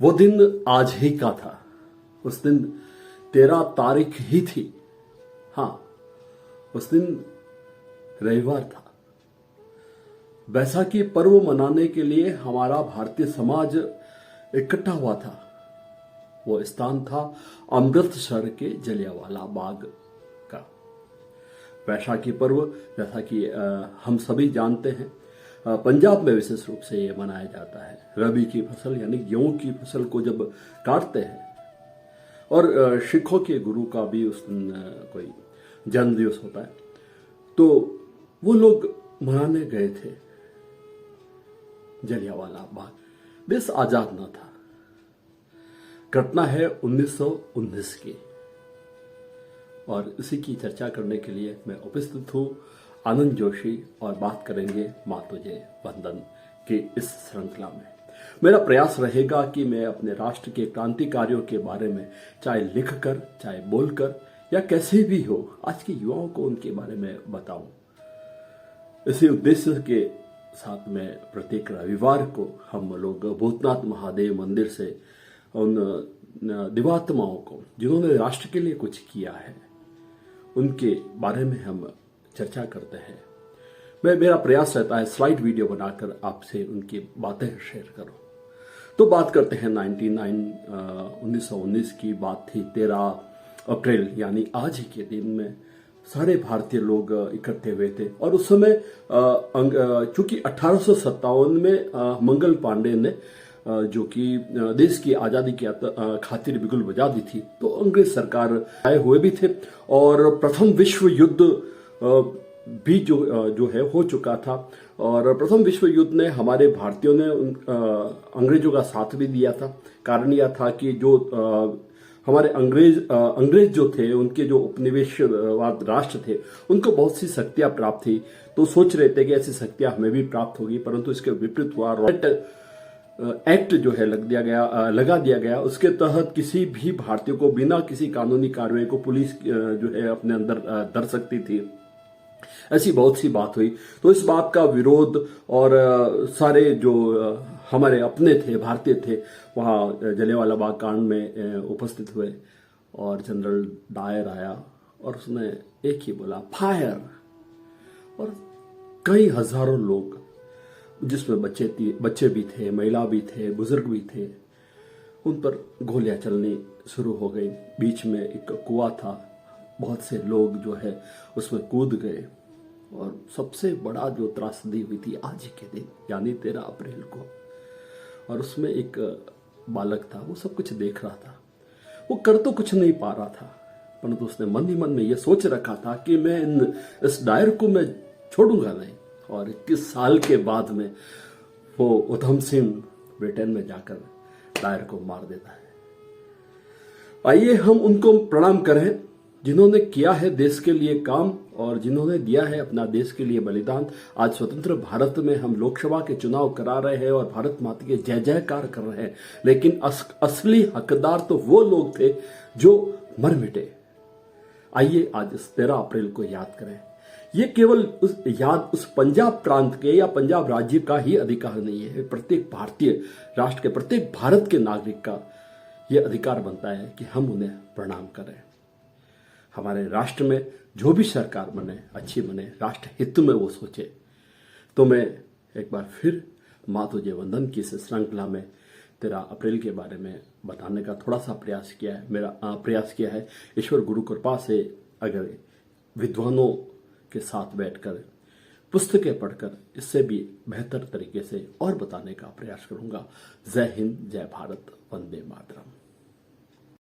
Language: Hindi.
वो दिन आज ही का था। उस दिन 13 तारीख ही थी। हाँ, उस दिन रविवार था। बैसाखी पर्व मनाने के लिए हमारा भारतीय समाज इकट्ठा हुआ था। वो स्थान था अमृतसर के जलियांवाला बाग का। बैसाखी पर्व, जैसा कि हम सभी जानते हैं, पंजाब में विशेष रूप से ये मनाया जाता है। रबी की फसल यानी गेहूं की फसल को जब काटते हैं, और सिखों के गुरु का भी उस दिन कोई जन्म दिवस होता है, तो वो लोग मनाने गए थे जलियांवाला बाग। देश आजाद न था। घटना है 1919 की, और इसी की चर्चा करने के लिए मैं उपस्थित हूं आनंद जोशी, और बात करेंगे माँ तुझे वंदन की इस श्रृंखला में। मेरा प्रयास रहेगा कि मैं अपने राष्ट्र के क्रांतिकारियों के बारे में चाहे लिखकर, चाहे बोलकर, या कैसे भी हो, आज के युवाओं को उनके बारे में बताऊं। इसी उद्देश्य के साथ में प्रत्येक रविवार को हम लोग भूतनाथ महादेव मंदिर से उन दिवात्माओं को जिन्होंने राष्ट्र के लिए कुछ किया है, उनके बारे में हम चर्चा करते हैं। मेरा प्रयास रहता है स्लाइड वीडियो बनाकर आपसे उनकी बातें शेयर करूं। तो बात करते हैं 1919 की बात थी। 13 अप्रैल यानी आज ही के दिन में सारे भारतीय लोग इकट्ठे हुए थे। और उस समय चूंकि 1857 में मंगल पांडे ने जो कि देश की आजादी की खातिर बिगुल बजा दी थी, तो अंग्रेज सरकार आए हुए भी थे, और प्रथम विश्व युद्ध भी जो है हो चुका था। और प्रथम विश्व युद्ध ने हमारे भारतीयों ने अंग्रेजों का साथ भी दिया था। कारण यह था कि जो हमारे अंग्रेज जो थे, उनके जो उपनिवेशवाद राष्ट्र थे, उनको बहुत सी शक्तियां प्राप्त थी। तो सोच रहे थे कि ऐसी शक्तियां हमें भी प्राप्त होगी, परंतु इसके विपरीत हुआ। रॉयट एक्ट जो है लगा दिया गया। उसके तहत किसी भी भारतीय को बिना किसी कानूनी कार्रवाई को पुलिस जो है अपने अंदर धर सकती थी। ऐसी बहुत सी बात हुई। तो इस बात का विरोध, और सारे जो हमारे अपने थे, भारतीय थे, वहां जलियांवाला बाग कांड में उपस्थित हुए। और जनरल डायर आया और उसने एक ही बोला, फायर। और कई हजारों लोग, जिसमें बच्चे भी थे, महिला भी थे, बुजुर्ग भी थे, उन पर गोलियां चलनी शुरू हो गई। बीच में एक कुआं था, बहुत से लोग जो है उसमें कूद गए। और सबसे बड़ा जो त्रासदी हुई थी आज के दिन यानी 13 अप्रैल को, और उसमें एक बालक था, वो सब कुछ देख रहा था। वो कर तो कुछ नहीं पा रहा था, परंतु उसने मन ही मन में ये सोच रखा था कि मैं इस डायर को मैं छोड़ूंगा नहीं। और 21 साल के बाद में वो उधम सिंह ब्रिटेन में जाकर डायर को मार देता है। आइए हम उनको प्रणाम करें जिन्होंने किया है देश के लिए काम, और जिन्होंने दिया है अपना देश के लिए बलिदान। आज स्वतंत्र भारत में हम लोकसभा के चुनाव करा रहे हैं और भारत माता के जय जयकार कर रहे हैं, लेकिन असली हकदार तो वो लोग थे जो मर मिटे। आइए आज इस 13 अप्रैल को याद करें। ये केवल उस पंजाब प्रांत के या पंजाब राज्य का ही अधिकार नहीं है। प्रत्येक भारतीय राष्ट्र के, प्रत्येक भारत के नागरिक का यह अधिकार बनता है कि हम उन्हें प्रणाम करें। हमारे राष्ट्र में जो भी सरकार बने, अच्छी बने, राष्ट्र हित में वो सोचे। तो मैं एक बार फिर माँ तुझे वंदन की इस श्रृंखला में 13 अप्रैल के बारे में बताने का थोड़ा सा प्रयास किया है। मेरा प्रयास किया है ईश्वर गुरु कृपा से, अगर विद्वानों के साथ बैठकर पुस्तकें पढ़कर इससे भी बेहतर तरीके से और बताने का प्रयास करूंगा। जय हिंद, जय भारत, वंदे मातरम।